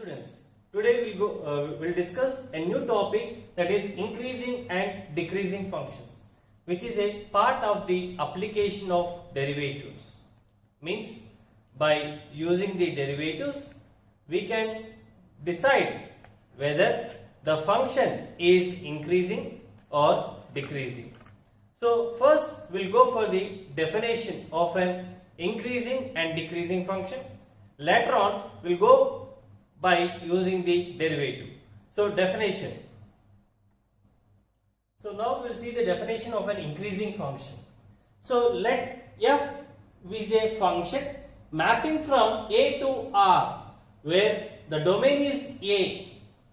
students, today we'll discuss a new topic, that is increasing and decreasing functions, which is a part of the application of derivatives. Means by using the derivatives we can decide whether the function is increasing or decreasing. So first we'll go for the definition of an increasing and decreasing function. Later on we'll go by using the derivative. So definition. So now we'll see the definition of an increasing function. So let f is a function mapping from a to r, where the domain is a.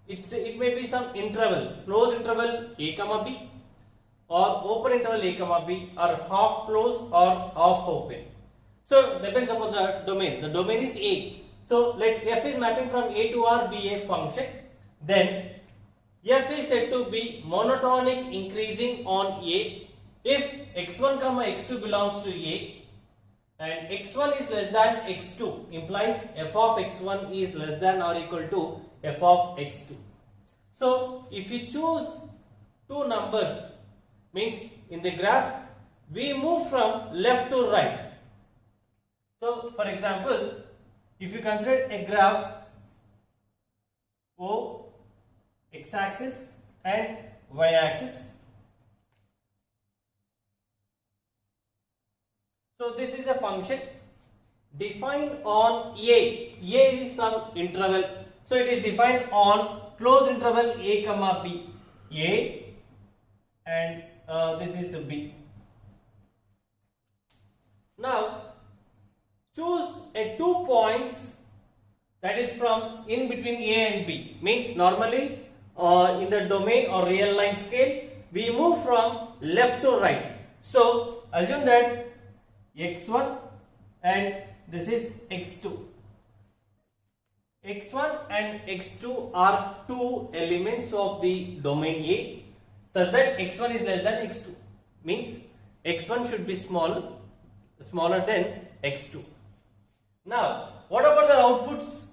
It may be some interval, closed interval a comma b, or open interval a comma b, or half closed or half open. So depends upon the domain. The domain is a. So let f is mapping from a to r be a function. Then f is said to be monotonic increasing on a if x1 comma x2 belongs to a and x1 is less than x2, implies f of x1 is less than or equal to f of x2. So if you choose two numbers, means in the graph we move from left to right. So for example, if you consider a graph O, x-axis and y-axis. So this is a function defined on a. A is some interval. So it is defined on closed interval a comma b. A and this is b. Now choose a 2 points that is from in between a and b. Means normally in the domain or real line scale we move from left to right. So assume that x1 and this is x2. x1 and x2 are two elements of the domain A, such that x1 is less than x2. Means x1 should be smaller than x2. Now what about the outputs?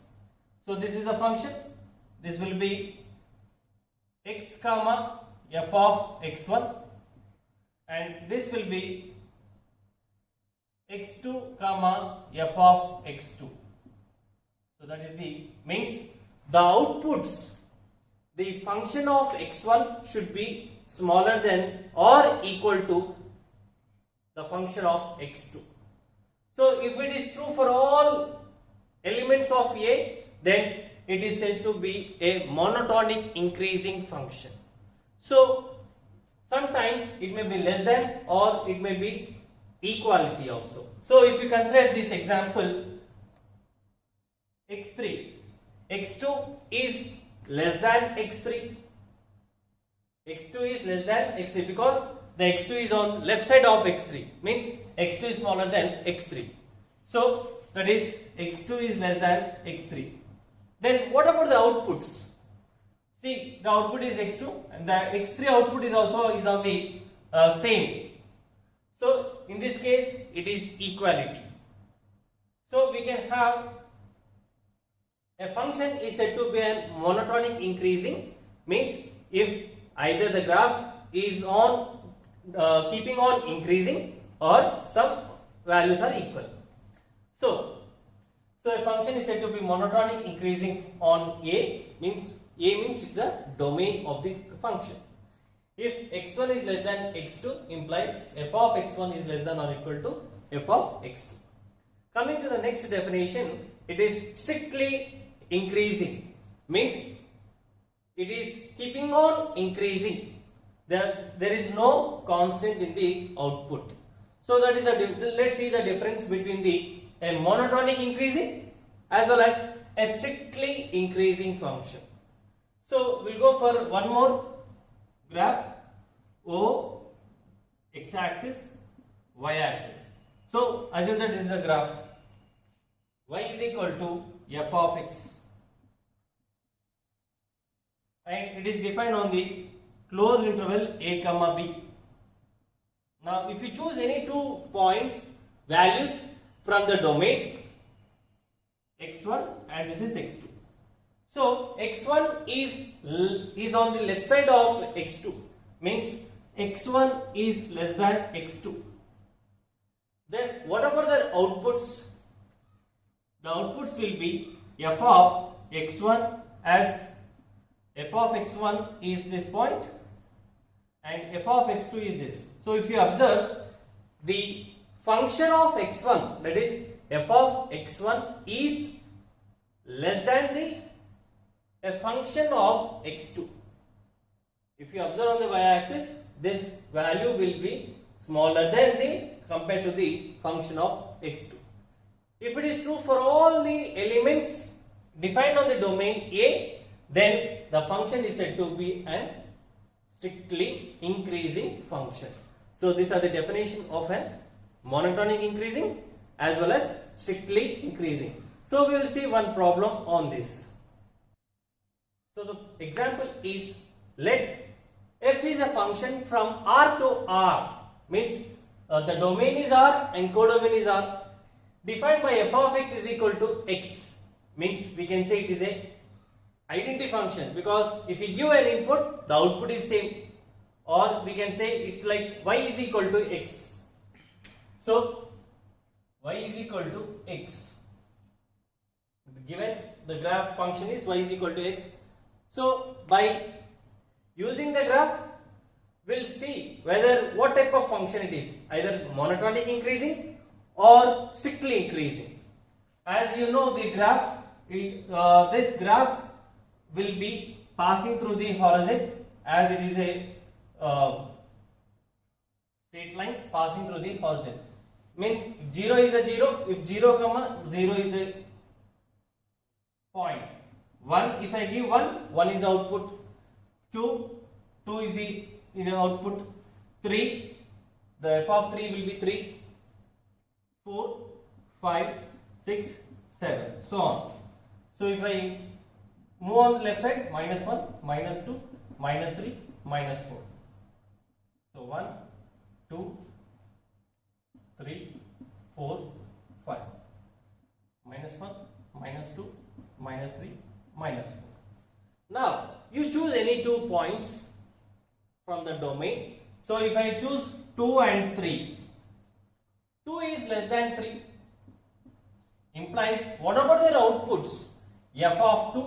So this is a function. This will be x comma f of x1 and this will be x2 comma f of x2. So that is the means the outputs, the function of x1 should be smaller than or equal to the function of x2. So if it is true for all elements of A, then it is said to be a monotonic increasing function. So sometimes it may be less than or it may be equality also. So if you consider this example x3, x2 is less than x3. x2 is less than x3 because the x2 is on left side of x3, means x2 is smaller than x3. So that is x2 is less than x3. Then what about the outputs? See, the output is x2 and the x3 output is also on the same. So in this case it is equality. So we can have a function is said to be a monotonic increasing, means if either the graph is on keeping on increasing or some values are equal. So a function is said to be monotonic increasing on A means it's a domain of the function. If x1 is less than x2, implies f of x1 is less than or equal to f of x2. Coming to the next definition, it is strictly increasing, means it is keeping on increasing. There is no constant in the output. So that is let's see the difference between a monotonic increasing as well as a strictly increasing function. So we'll go for one more graph O, x-axis, y-axis. So assume that this is a graph. Y is equal to f of x and it is defined on the closed interval a comma b. Now if you choose any 2 points values from the domain x1 and this is x2. So x1 is on the left side of x2, means x1 is less than x2. Then what about the outputs? The outputs will be f of x1 as f of x1 is this point and f of x2 is this. So if you observe, the function of x1, that is f of x1, is less than a function of x2. If you observe on the y-axis, this value will be smaller than compared to the function of x2. If it is true for all the elements defined on the domain A, then the function is said to be a strictly increasing function. So these are the definition of a monotonic increasing as well as strictly increasing. So we will see one problem on this. So the example is, let f is a function from R to R, means the domain is R and codomain is R, defined by f of x is equal to x, means we can say it is a identity function, because if we give an input, the output is same, or we can say it's like y is equal to x. So y is equal to x. Given the graph function is y is equal to x. So by using the graph, we'll see whether what type of function it is, either monotonic increasing or strictly increasing. As you know, the graph, this graph will be passing through the horizon, as it is a straight line passing through the horizon. Means 0 is a 0, if 0 comma 0 is the point. 1, if I give 1 is the output. 2 is the output. 3, the f of 3 will be 3. 4, 5, 6, 7, so on. So if I move on the left side, minus 1, minus 2, minus 3, minus 4. So 1, 2, 3, 4, 5. Minus 1, minus 2, minus 3, minus 4. Now you choose any 2 points from the domain. So if I choose 2 and 3, 2 is less than 3, implies what about their outputs? F of 2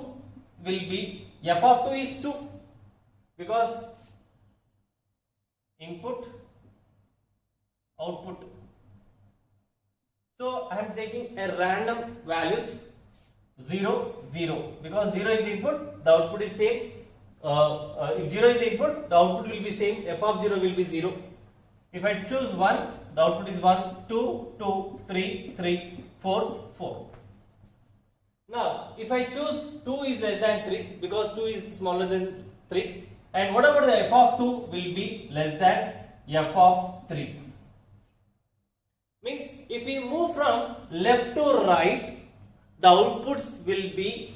will be, f of 2 is 2, because input, output. So I am taking a random values 0, 0, because 0 is the input, the output is same. If 0 is the input, the output will be same, f of 0 will be 0. If I choose 1, the output is 1, 2, 2, 3, 3, 4, 4. Now, if I choose 2 is less than 3, because 2 is smaller than 3, and what about the f of 2 will be less than f of 3. Means if we move from left to right, the outputs will be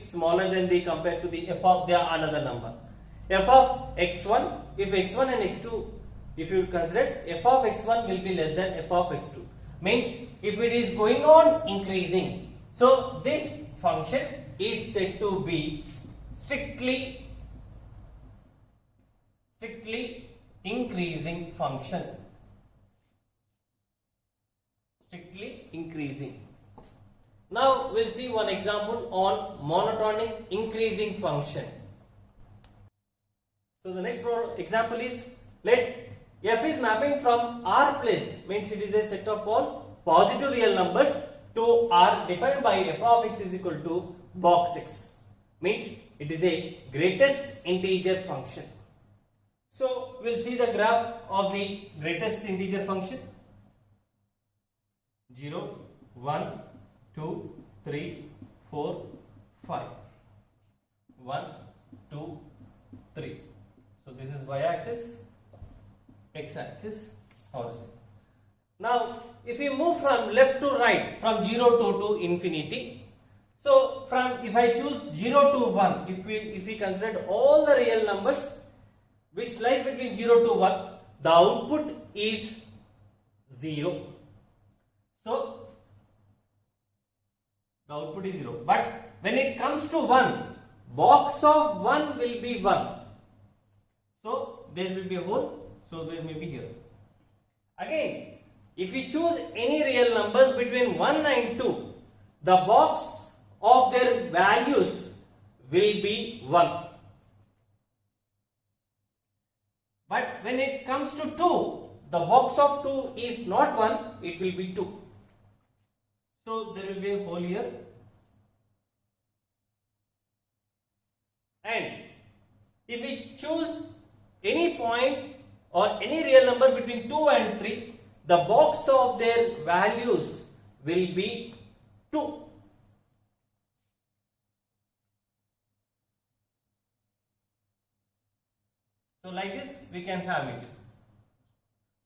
smaller than compared to the f of another number. F of x1, if x1 and x2, if you consider, f of x1 will be less than f of x2. Means if it is going on increasing, so this function is said to be strictly increasing function. Strictly increasing. Now we'll see one example on monotonic increasing function. So the next example is, let f is mapping from R place, means it is a set of all positive real numbers, to R defined by f of x is equal to box x, means it is a greatest integer function. So we'll see the graph of the greatest integer function. 0, 1, 2, 3, 4, 5. 1, 2, 3. So this is y-axis, x-axis, horizon. Now if we move from left to right, from 0 to infinity, so if I choose 0 to 1, if we consider all the real numbers which lies between 0 to 1, the output is 0. So the output is 0. But when it comes to 1, box of 1 will be 1. So there will be a hole, so there may be here. Again, if we choose any real numbers between 1 and 2, the box of their values will be 1. But when it comes to 2, the box of 2 is not 1, it will be 2. So there will be a hole here. And if we choose any point or any real number between 2 and 3, the box of their values will be 2. So like this we can have it.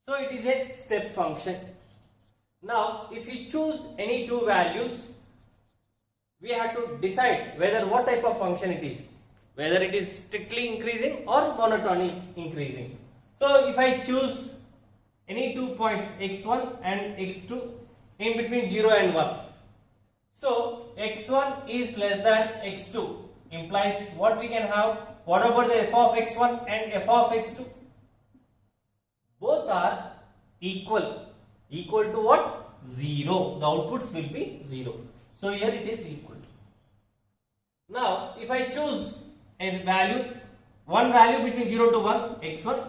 So it is a step function. Now if we choose any two values, we have to decide whether what type of function it is, whether it is strictly increasing or monotonic increasing. So if I choose any 2 points x1 and x2 in between 0 and 1, so x1 is less than x2 implies what we can have. What about the f of x1 and f of x2? Both are equal. Equal to what? 0. The outputs will be 0. So here it is equal. Now if I choose a value, one value between 0 to 1, x1,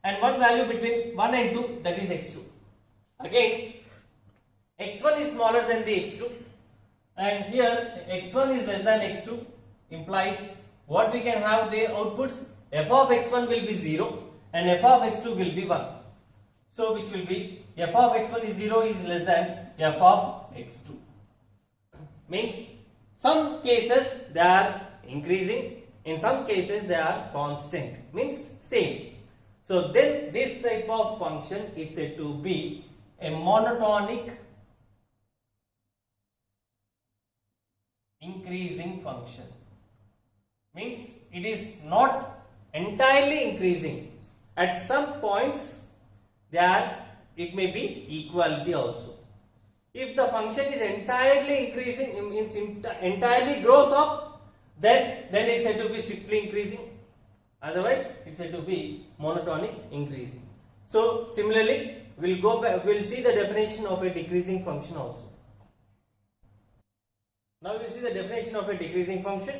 and one value between 1 and 2, that is x2. Again, x1 is smaller than the x2, and here x1 is less than x2 implies what we can have the outputs. F of x1 will be 0 and f of x2 will be 1. So which will be f of x1 is 0 is less than f of x2. Means some cases they are increasing, in some cases they are constant, means same. So then this type of function is said to be a monotonic increasing function. Means it is not entirely increasing. At some points there it may be equality also. If the function is entirely increasing, means entirely grows up, then it's said to be strictly increasing. Otherwise it's said to be monotonic increasing. So similarly we'll go back, we'll see the definition of a decreasing function also. Now we see the definition of a decreasing function.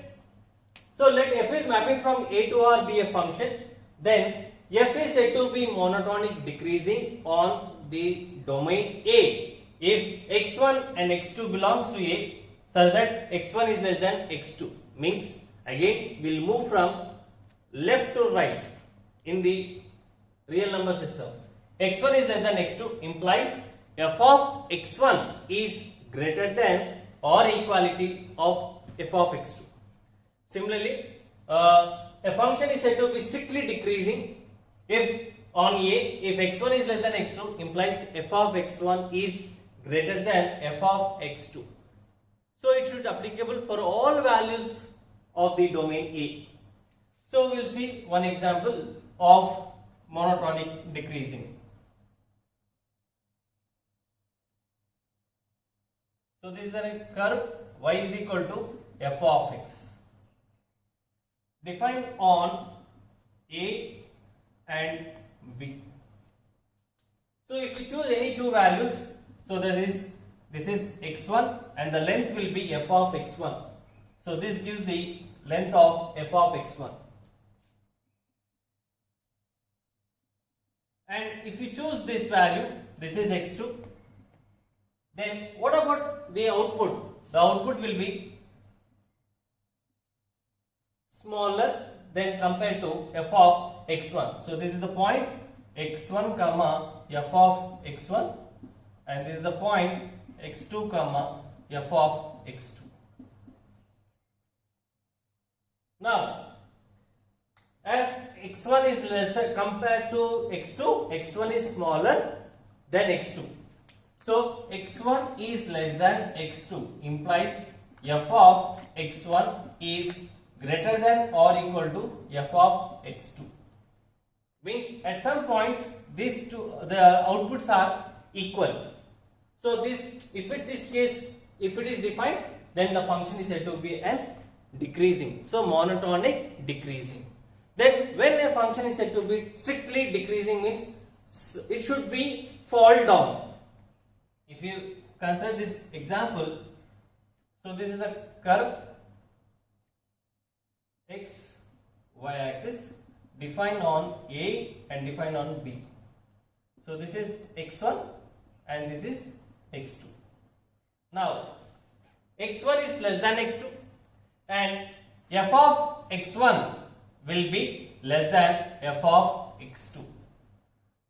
So let f is mapping from A to R be a function, then f is said to be monotonic decreasing on the domain A if x1 and x2 belongs to A such that x1 is less than x2. Means again we'll move from left to right in the real number system. x1 is less than x2 implies f of x1 is greater than or equality of f of x2. Similarly, a function is said to be strictly decreasing if on A, if x1 is less than x2 implies f of x1 is greater than f of x2. So it should be applicable for all values of the domain A. So we will see one example of monotonic decreasing. So this is a curve y is equal to f of x defined on A and B. So if we choose any two values, so this is x1 and the length will be f of x1. So this gives the length of f of x1. And if you choose this value, this is x2, then what about the output? The output will be smaller than compared to f of x1. So this is the point x1 comma f of x1 and this is the point x2 comma f of x2. Now as x1 is lesser compared to x2, x1 is smaller than x2. So x1 is less than x2 implies f of x1 is greater than or equal to f of x2. Means at some points these two, the outputs are equal. So this, if it is defined, then the function is said to be an decreasing. So monotonic decreasing. Then when a function is said to be strictly decreasing means it should be fall down. If you consider this example, so this is a curve x y axis defined on A and defined on B. So this is x1 and this is x2. Now x1 is less than x2 and f of x1 will be less than f of x2.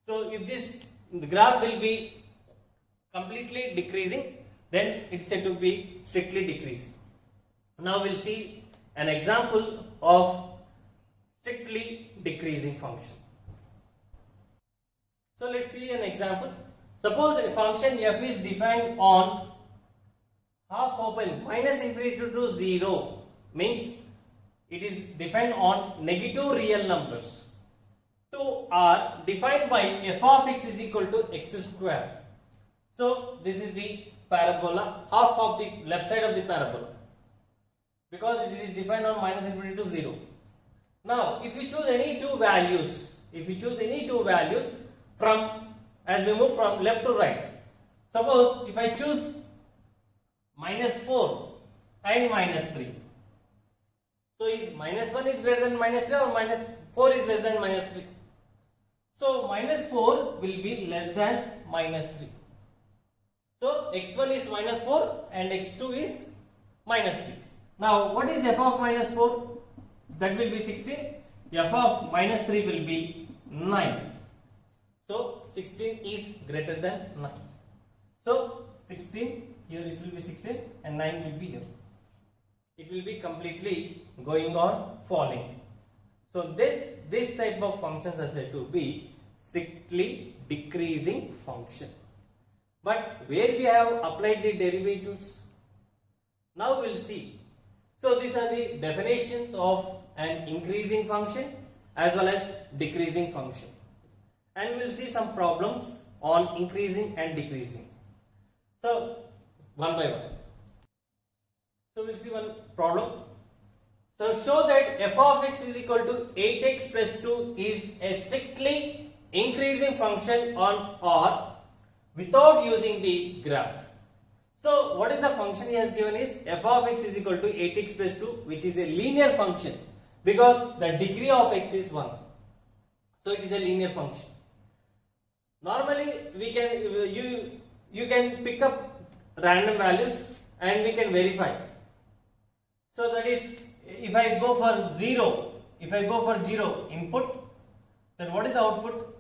So if the graph will be completely decreasing, then it's said to be strictly decreasing. Now we'll see an example of strictly decreasing function. So let's see an example. Suppose a function f is defined on half open minus infinity to 0, means it is defined on negative real numbers. 2 are defined by f of x is equal to x square. So this is the parabola, half of the left side of the parabola, because it is defined on minus infinity to 0. Now if you choose any two values, from, as we move from left to right, suppose if I choose minus 4 and minus 3, so is minus 1 is greater than minus 3 or minus 4 is less than minus 3? So minus 4 will be less than minus 3. So x1 is minus 4 and x2 is minus 3. Now what is f of minus 4? That will be 16. F of minus 3 will be 9. So 16 is greater than 9. So 16, here it will be 16 and 9 will be here. It will be completely going on falling. So this type of functions are said to be strictly decreasing function. But where we have applied the derivatives? Now we will see. So these are the definitions of an increasing function as well as decreasing function. And we will see some problems on increasing and decreasing. So one by one. So we will see one problem. So show that f of x is equal to 8x plus 2 is a strictly increasing function on R without using the graph. So what is the function he has given is f of x is equal to 8x plus 2, which is a linear function because the degree of x is 1. So it is a linear function. Normally we can you can pick up random values and we can verify. So that is, if I go for 0 input, then what is the output?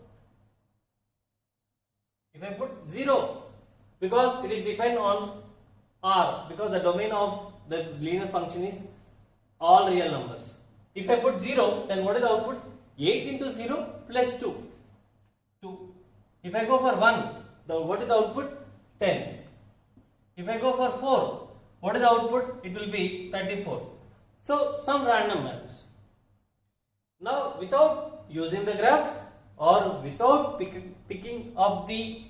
If I put 0, because it is defined on R, because the domain of the linear function is all real numbers. If I put 0, then what is the output? 8 into 0 plus 2. 2. If I go for 1, what is the output? 10. If I go for 4, what is the output? It will be 34. So some random values. Now without using the graph or without picking up the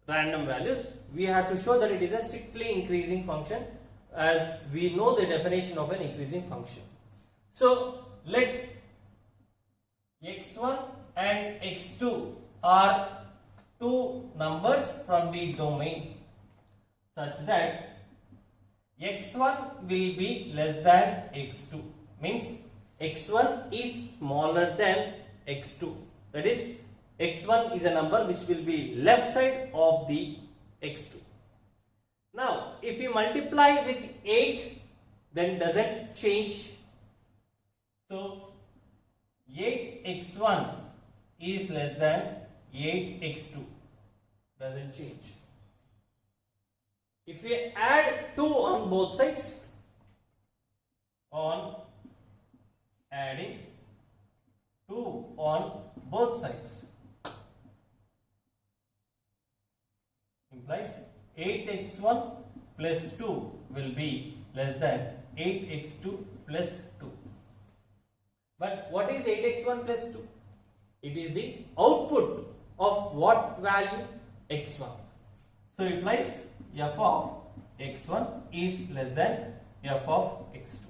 random values, we have to show that it is a strictly increasing function, as we know the definition of an increasing function. So let x1 and x2 are two numbers from the domain such that x1 will be less than x2, means x1 is smaller than x2, that is x1 is a number which will be left side of the x2. Now if you multiply with 8, then doesn't change. So 8x1 is less than 8x2, doesn't change. If we add 2 on both sides, on adding 2 on both sides, implies 8x1 plus 2 will be less than 8x2 plus 2. But what is 8x1 plus 2? It is the output of what value? x1. So it implies f of x1 is less than f of x2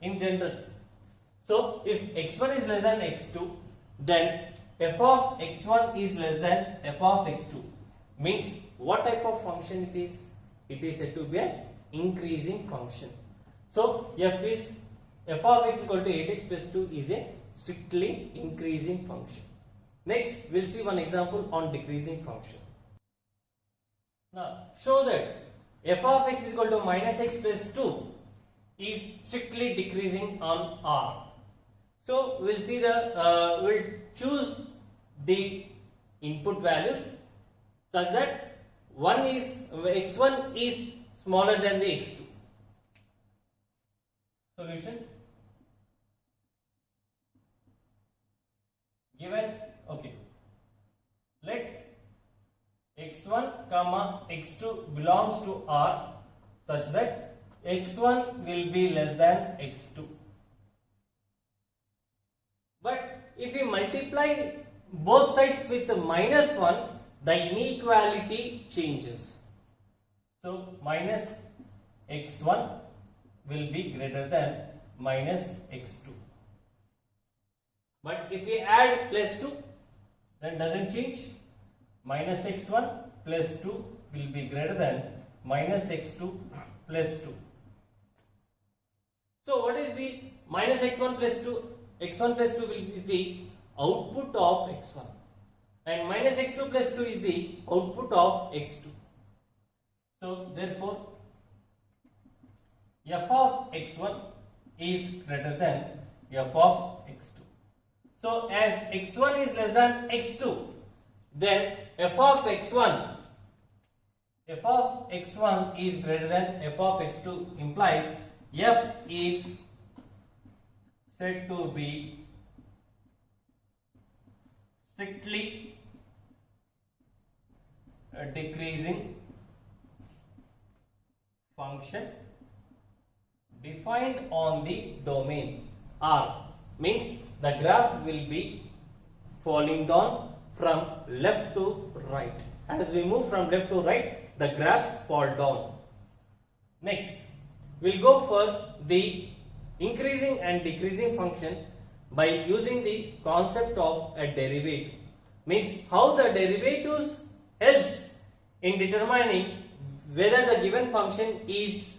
in general. So if x1 is less than x2, then f of x1 is less than f of x2. Means what type of function it is? It is said to be an increasing function. So f of x equal to 8x plus 2 is a strictly increasing function. Next, we'll see one example on decreasing function. Now, show that f of x is equal to minus x plus 2 is strictly decreasing on R. So, we'll see we'll choose the input values such that x1 is smaller than the x2. Solution given, okay, let x1 comma x2 belongs to R such that x1 will be less than x2. But if we multiply both sides with minus 1, the inequality changes. So minus x1 will be greater than minus x2. But if we add plus 2, then doesn't change. Minus x1 plus 2 will be greater than minus x2 plus 2. So what is the minus x1 plus 2? x1 plus 2 will be the output of x1 and minus x2 plus 2 is the output of x2. So therefore f of x1 is greater than f of x2. So as x1 is less than x2, then f of x1 is greater than f of x2 implies f is said to be strictly a decreasing function defined on the domain R. Means the graph will be falling down from left to right. As we move from left to right, the graphs fall down. Next, we'll go for the increasing and decreasing function by using the concept of a derivative. Means how the derivatives helps in determining whether the given function is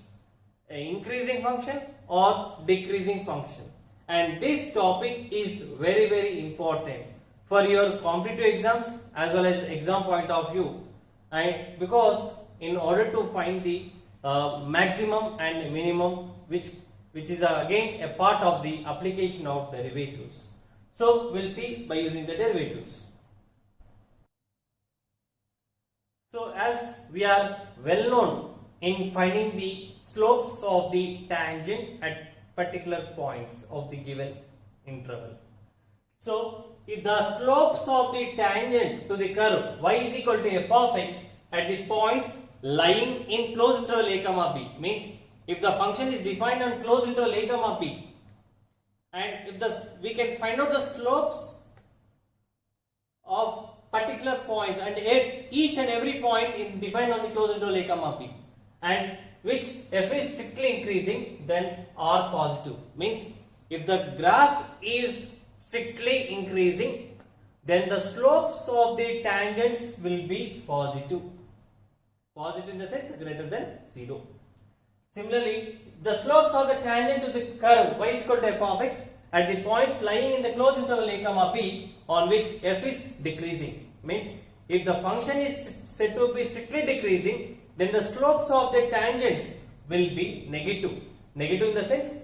an increasing function or decreasing function. And this topic is very, very important for your competitive exams as well as exam point of view, and because in order to find the maximum and minimum, which is again a part of the application of derivatives. So we'll see by using the derivatives. So as we are well known in finding the slopes of the tangent at particular points of the given interval. So if the slopes of the tangent to the curve y is equal to f of x at the points lying in closed interval a comma b, means if the function is defined on closed interval a comma b, and if we can find out the slopes of particular points and at each and every point in defined on the closed interval a comma b, and which f is strictly increasing, then R positive. Means if the graph is strictly increasing, then the slopes of the tangents will be positive. Positive in the sense greater than 0. Similarly, the slopes of the tangent to the curve y is equal to f of x at the points lying in the closed interval a comma b on which f is decreasing. Means if the function is said to be strictly decreasing, then the slopes of the tangents will be negative. Negative in the sense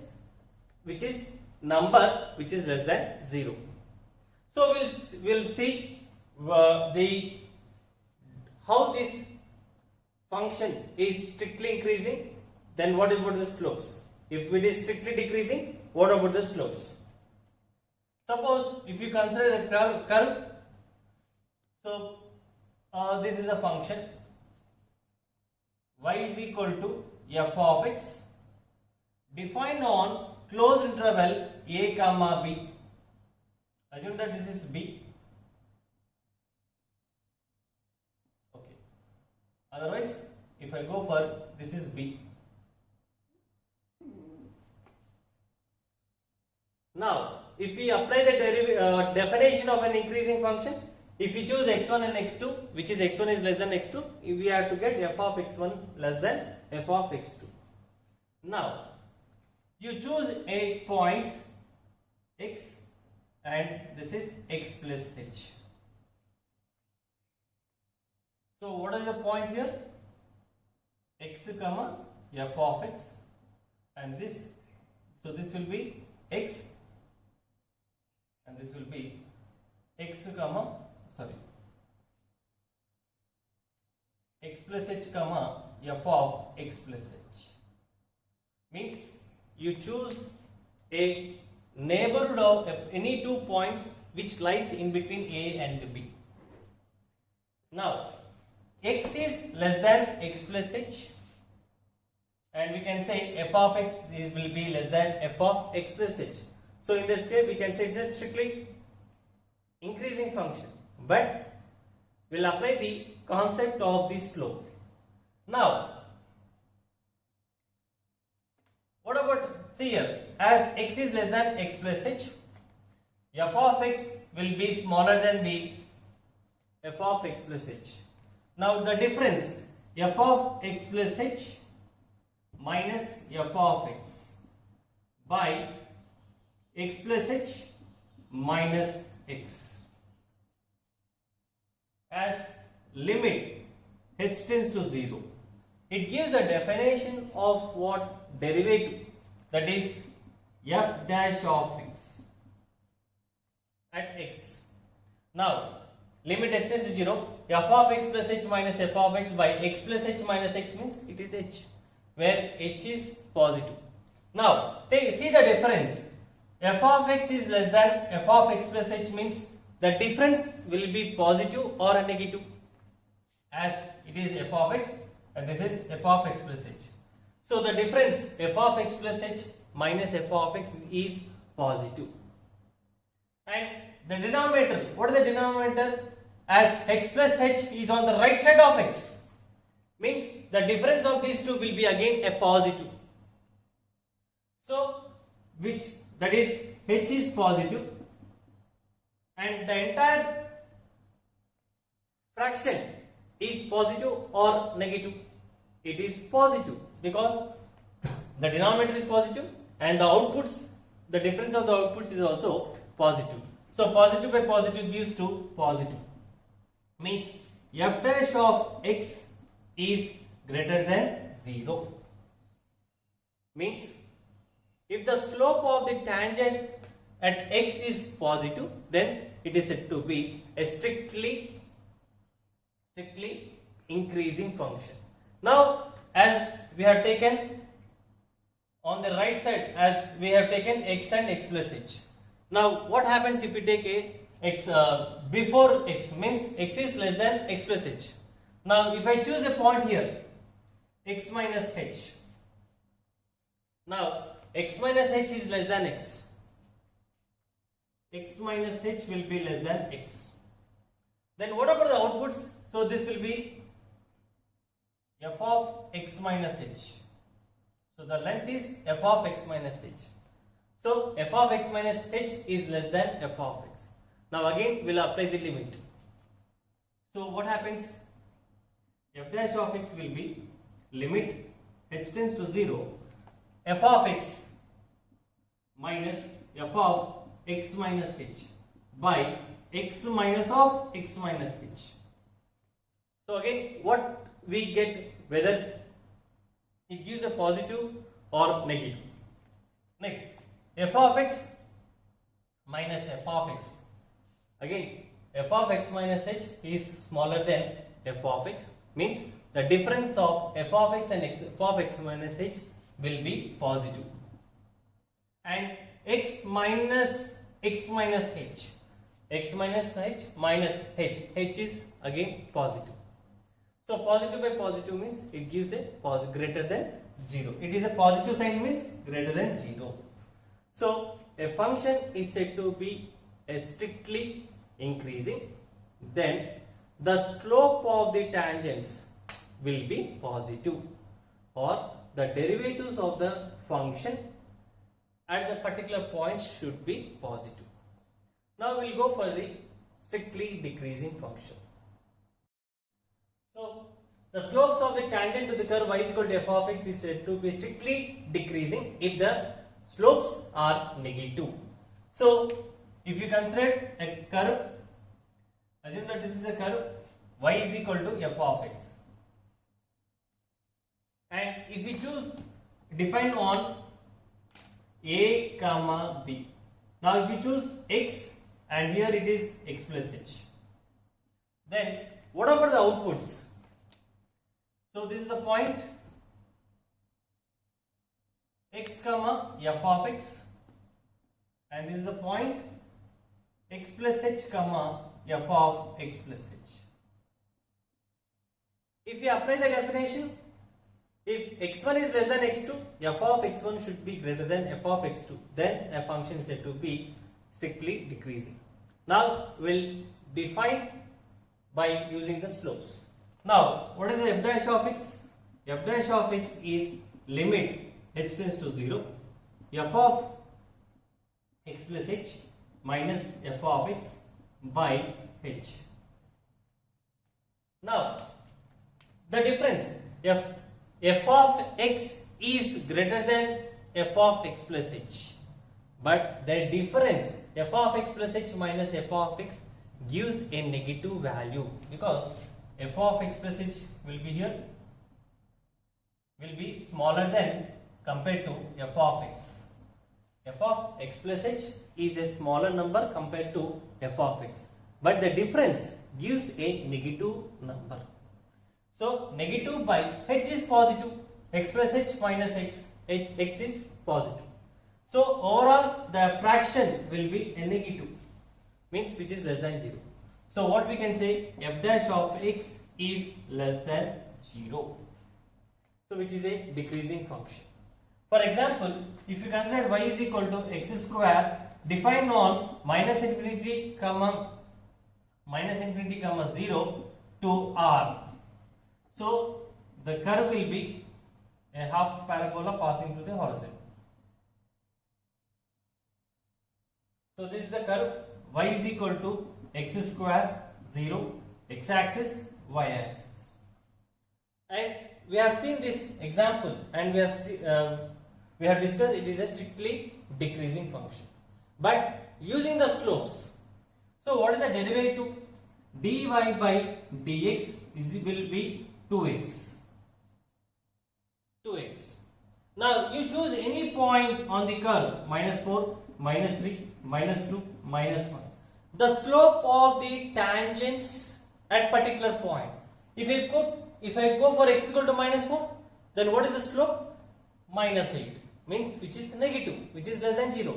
which is number which is less than 0. So we'll see how this function is strictly increasing. Then what about the slopes? If it is strictly decreasing, what about the slopes? Suppose if you consider the curve, so this is a function y is equal to f of x defined on closed interval a comma b. Assume that this is b. Okay. Otherwise, if I go for this is b. Now, if we apply the definition of an increasing function, if we choose x1 and x2, which is x1 is less than x2, we have to get f of x1 less than f of x2. Now, you choose a point x and this is x plus h. So, what is the point here? X comma f of x, and this, so this will be x and this will be x comma, sorry, x plus h comma f of x plus h. Means you choose a neighborhood of any 2 points which lies in between a and b. Now, x is less than x plus h, and we can say f of x will be less than f of x plus h. So in that case we can say it's a strictly increasing function, but we'll apply the concept of the slope. Now, what about, see here, as x is less than x plus h, f of x will be smaller than the f of x plus h. Now the difference f of x plus h minus f of x by x plus h minus x, as limit h tends to 0. It gives a definition of what derivative, that is f dash of x at x. Now, limit h tends to 0, f of x plus h minus f of x by x plus h minus x means it is h, where h is positive. Now, see the difference. F of x is less than f of x plus h means the difference will be positive or negative, as it is f of x and this is f of x plus h. So the difference f of x plus h minus f of x is positive. And the denominator, what is the denominator? As x plus h is on the right side of x, means the difference of these two will be again a positive. So, which, that is h is positive, and the entire fraction is positive or negative? It is positive, because the denominator is positive and the outputs, the difference of the outputs is also positive. So positive by positive gives to positive, means f dash of x is greater than 0. Means if the slope of the tangent at x is positive, then it is said to be a strictly increasing function. Now, as we have taken on the right side, as we have taken x and x plus h. Now, what happens if we take a x before x, means x is less than x plus h. Now, if I choose a point here, x minus h. Now, x minus h is less than x. X minus h will be less than x. Then what about the outputs? So this will be f of x minus h. So the length is f of x minus h. So f of x minus h is less than f of x. Now again we'll apply the limit. So what happens? F dash of x will be limit h tends to 0, f of x minus f of x minus h by x minus of x minus h. So again, what we get, whether it gives a positive or negative. Next, f of x minus f of x. Again, f of x minus h is smaller than f of x, means the difference of f of x and f of x minus h will be positive. And x minus h minus h is again positive. So positive by positive means it gives a greater than 0. It is a positive sign, means greater than 0. So a function is said to be a strictly increasing, then the slope of the tangents will be positive, or the derivatives of the function at the particular point should be positive. Now we'll go for the strictly decreasing function. So the slopes of the tangent to the curve y is equal to f of x is said to be strictly decreasing if the slopes are negative. So if you consider a curve, assume that this is a curve, y is equal to f of x, and if we choose define on a comma b, now if we choose x and here it is x plus h, then what about the outputs? So this is the point x comma f of x, and this is the point x plus h comma f of x plus h. If we apply the definition, if x1 is less than x2, f of x1 should be greater than f of x2, then a function is said to be strictly decreasing. Now we'll define by using the slopes. Now what is the f dash of x? F dash of x is limit h tends to 0, f of x plus h minus f of x by h. Now the difference, f of x is greater than f of x plus h, but the difference f of x plus h minus f of x gives a negative value, because f of x plus h will be here, will be smaller than compared to f of x. F of x plus h is a smaller number compared to f of x, but the difference gives a negative number. So negative by h is positive, x plus h minus x is positive. So overall the fraction will be a negative, means which is less than 0. So what we can say, f dash of x is less than 0. So which is a decreasing function. For example, if you consider y is equal to x square defined on minus infinity comma 0 to r. So the curve will be a half parabola passing through the horizon. So this is the curve, y is equal to x square 0, x axis, y axis. And we have seen this example, and we have discussed it is a strictly decreasing function. But using the slopes, so what is the derivative? dy by dx will be 2x. Now you choose any point on the curve, -4, -3, -2, -1. The slope of the tangents at particular point. If I go for x equal to -4, then what is the slope? -8, means which is negative, which is less than 0.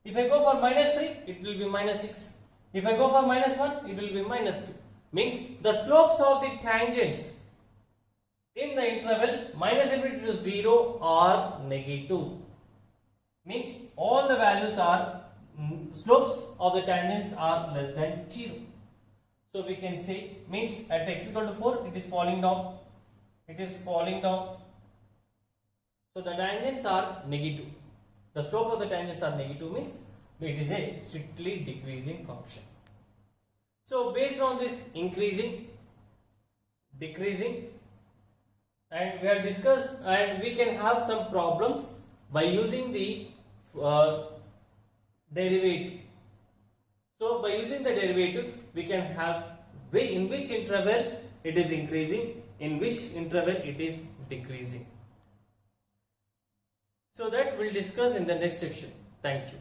If I go for -3, it will be -6. If I go for -1, it will be -2. Means the slopes of the tangents in the interval -infinity to 0 are negative. Means all the values are, slopes of the tangents are less than 0. So we can say, means at x equal to 4 it is falling down. It is falling down. So the tangents are negative. The slope of the tangents are negative, means it is a strictly decreasing function. So based on this increasing, decreasing, and we have discussed, and we can have some problems by using the derivative. So by using the derivative, we can have in which interval it is increasing, in which interval it is decreasing. So that we'll discuss in the next section. Thank you.